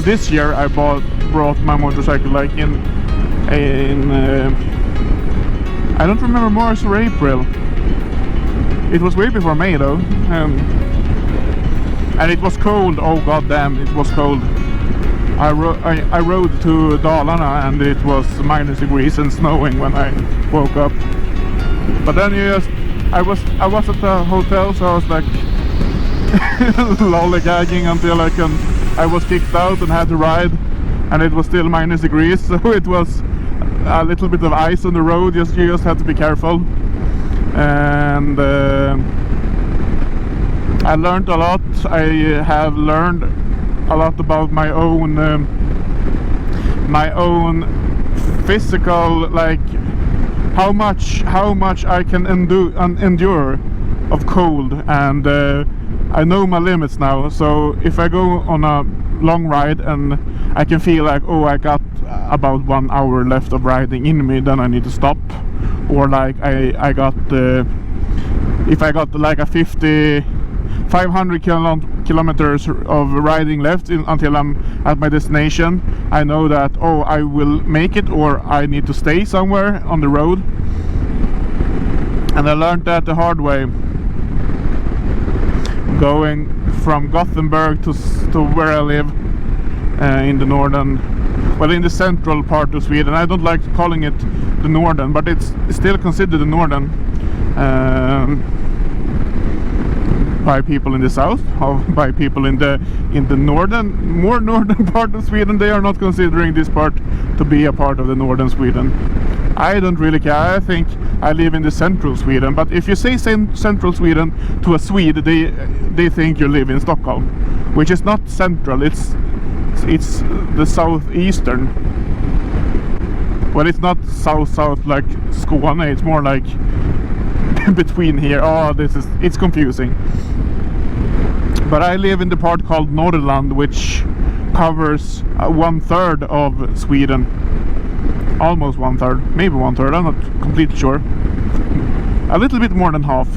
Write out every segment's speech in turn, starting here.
this year I brought my motorcycle like in I don't remember, March or April. It was way before May though, and it was cold. Oh god damn, it was cold. I rode to Dalarna and it was -degrees and snowing when I woke up. But then I was at the hotel, so I was like lollygagging until I was kicked out and had to ride, and it was still -degrees, so it was a little bit of ice on the road. You just had to be careful. And I learned a lot. I have learned a lot about my own physical, like how much I can endure of cold, and I know my limits now. So if I go on a long ride and I can feel like, oh, I got about 1 hour left of riding in me, then I need to stop. Or like I got if I got like a 500 kilometers of riding left until I'm at my destination, I know that, oh, I will make it, or I need to stay somewhere on the road. And I learned that the hard way, going from Gothenburg to where I live in the northern, well, in the central part of Sweden. I don't like calling it the northern, but it's still considered the northern by people in the south, by people in the more northern part of Sweden. They are not considering this part to be a part of the northern Sweden. I don't really care. I think I live in the central Sweden, but if you say central Sweden to a Swede, they think you live in Stockholm, which is not central. It's the southeastern. Well, it's not south like Skåne. It's more like between here. Oh, it's confusing. But I live in the part called Norrland, which covers 1/3 of Sweden. Almost 1/3, maybe 1/3, I'm not completely sure. A little bit more than half.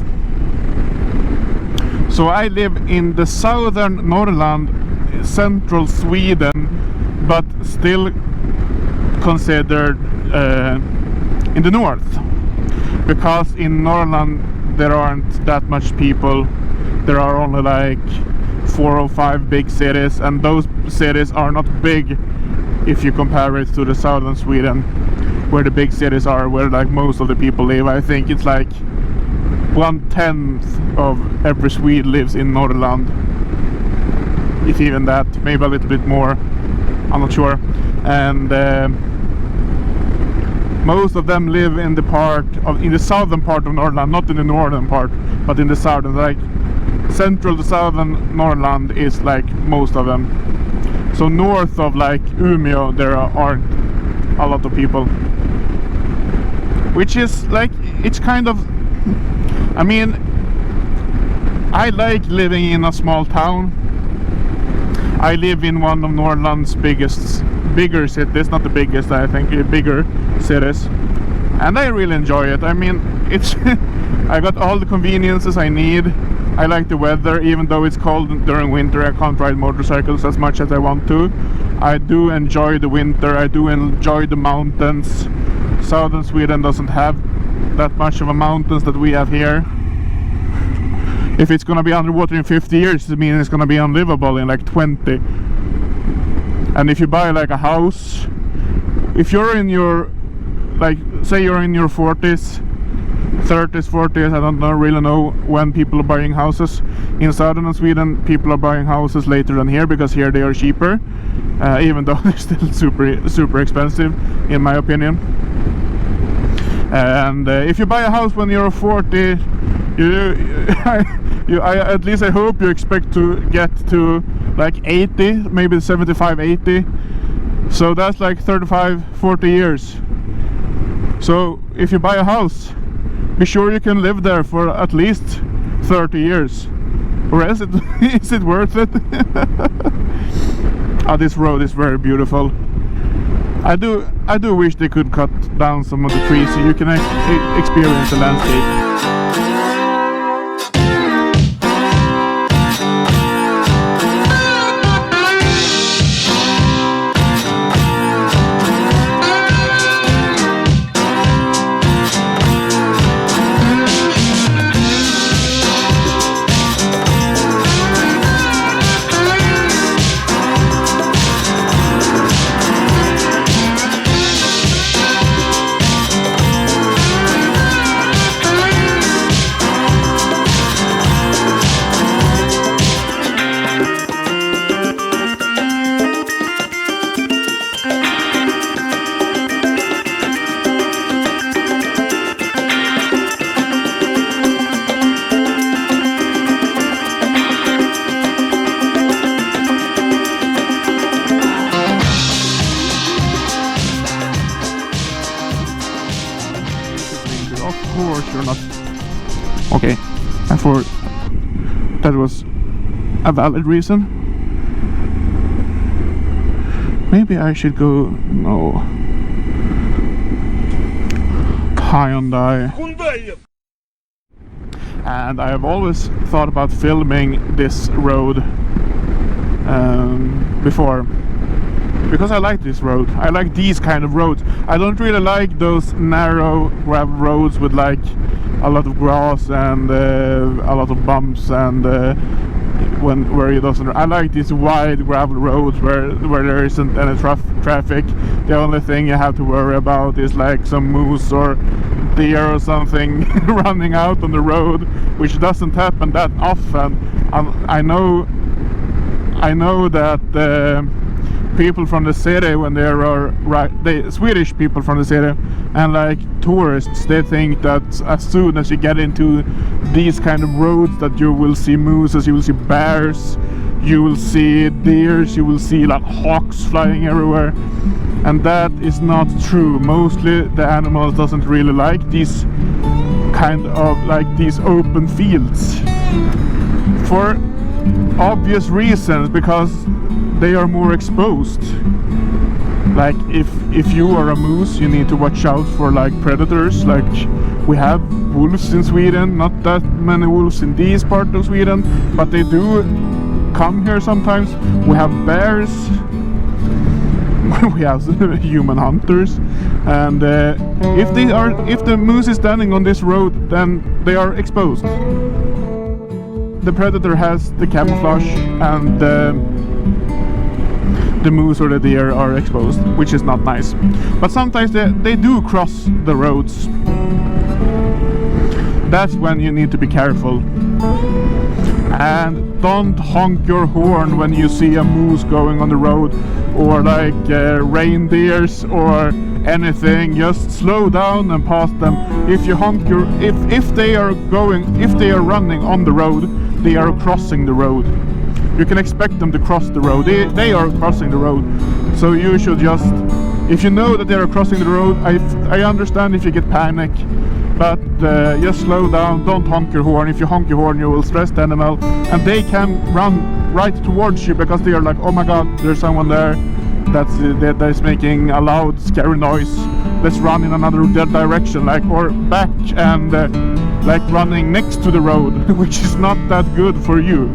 So I live in the southern Norrland, central Sweden, but still considered in the north. Because in Norrland there aren't that much people. There are only like 4 or 5 big cities, and those cities are not big if you compare it to the southern Sweden, where the big cities are, where like most of the people live. I think it's like 1/10 of every Swede lives in Norrland, if even that, maybe a little bit more, I'm not sure. And most of them live in the southern part of Norrland, not in the northern part, but in the southern, like central to southern Norrland is like most of them. So north of like Umeå there aren't a lot of people, which is like, it's kind of, I mean, I like living in a small town. I live in one of Norrland's bigger cities, not the biggest, I think, bigger cities, and I really enjoy it. I mean, it's I got all the conveniences I need. I like the weather, even though it's cold during winter. I can't ride motorcycles as much as I want to. I do enjoy the winter. I do enjoy the mountains. Southern Sweden doesn't have that much of a mountains that we have here. If it's gonna be underwater in 50 years, it means it's gonna be unlivable in like 20. And if you buy like a house, if you're in your, like, say you're in your 40s, 30s, 40s, I don't really know when people are buying houses. In southern Sweden, people are buying houses later than here, because here they are cheaper, even though they're still super expensive, in my opinion. And if you buy a house when you're 40, at least I hope you expect to get to like 80, maybe 75, 80. So that's like 35, 40 years. So if you buy a house, be sure you can live there for at least 30 years, or else is it worth it? Oh, this road is very beautiful. I do wish they could cut down some of the trees so you can experience the landscape. course you're not. Okay, I thought that was a valid reason. Maybe I should go. No. Hyundai. And I have always thought about filming this road before, because I like this road. I like these kind of roads. I don't really like those narrow gravel roads with like a lot of grass and a lot of bumps and where it doesn't. I like these wide gravel roads where there isn't any traffic. The only thing you have to worry about is like some moose or deer or something running out on the road, which doesn't happen that often. I know that people from the city, when there are Swedish people from the city and like tourists, they think that as soon as you get into these kind of roads that you will see mooses, you will see bears, you will see deers, you will see like hawks flying everywhere, and that is not true. Mostly the animals doesn't really like these kind of like these open fields for obvious reasons, because they are more exposed. Like if you are a moose, you need to watch out for like predators. Like we have wolves in Sweden, not that many wolves in this part of Sweden, but they do come here sometimes. We have bears, we have human hunters, and if the moose is standing on this road, then they are exposed. The predator has the camouflage, and the moose or the deer are exposed, which is not nice. But sometimes they do cross the roads. That's when you need to be careful. And don't honk your horn when you see a moose going on the road, or like reindeers or anything. Just slow down and pass them. If you honk your if they are running on the road, they are crossing the road. You can expect them to cross the road. They are crossing the road. So you should just, if you know that they are crossing the road, I understand if you get panic, but just slow down. Don't honk your horn. If you honk your horn, you will stress the animal, and they can run right towards you because they are like, oh my god, there's someone there that is making a loud scary noise. Let's run in another direction, like, or back, and like running next to the road, which is not that good for you.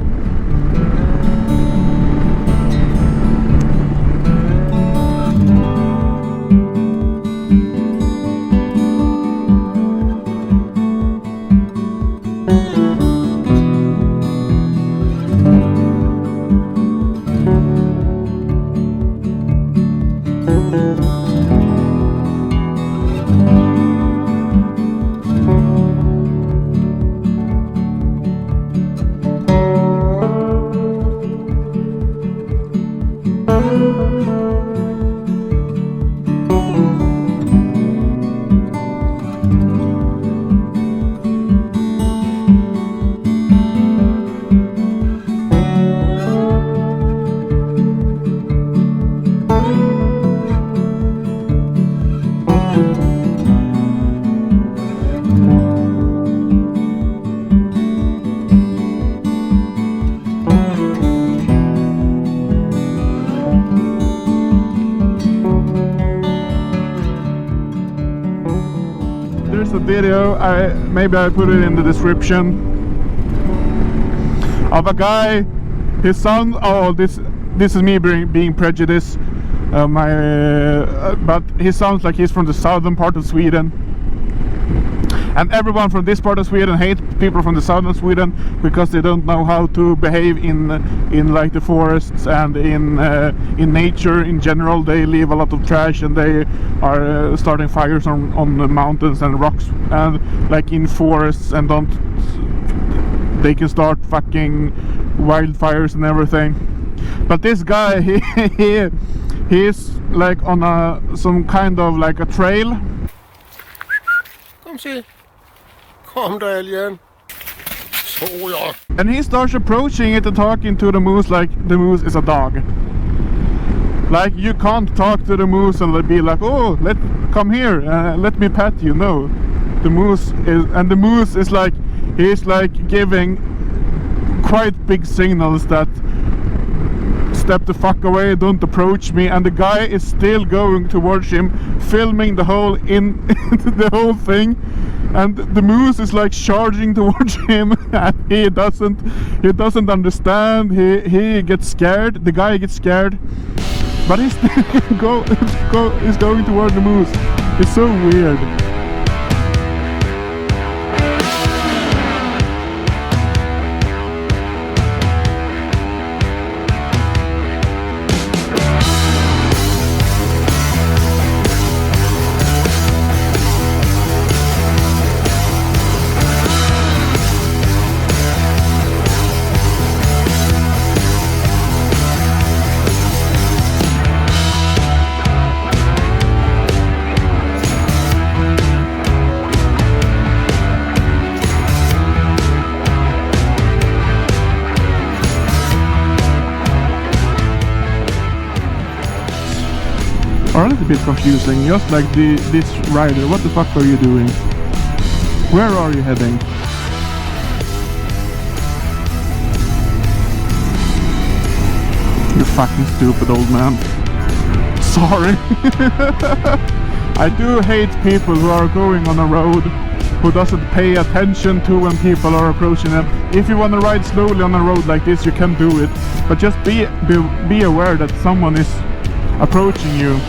There's a video, maybe I put it in the description, of a guy, his son. Oh, this is me being prejudiced. But he sounds like he's from the southern part of Sweden, and everyone from this part of Sweden hates people from the southern Sweden because they don't know how to behave in like the forests and in nature in general. They leave a lot of trash, and they are starting fires on the mountains and rocks and like in forests, and they can start fucking wildfires and everything. But this guy, he's like on some kind of like a trail. Kom då älgen. Så ja. And he starts approaching it and talking to the moose like the moose is a dog. Like, you can't talk to the moose and be like, oh, come here, let me pet you. No, the moose is like, he's like giving quite big signals that step the fuck away, don't approach me, and the guy is still going towards him, filming the whole the whole thing, and the moose is like charging towards him, and he doesn't understand. He gets scared, the guy gets scared, but he's he's going toward the moose. It's so weird. Are a little bit confusing, just like this rider. What the fuck are you doing? Where are you heading? You fucking stupid old man. Sorry. I do hate people who are going on a road who doesn't pay attention to when people are approaching them. If you want to ride slowly on a road like this, you can do it, but just be aware that someone is approaching you.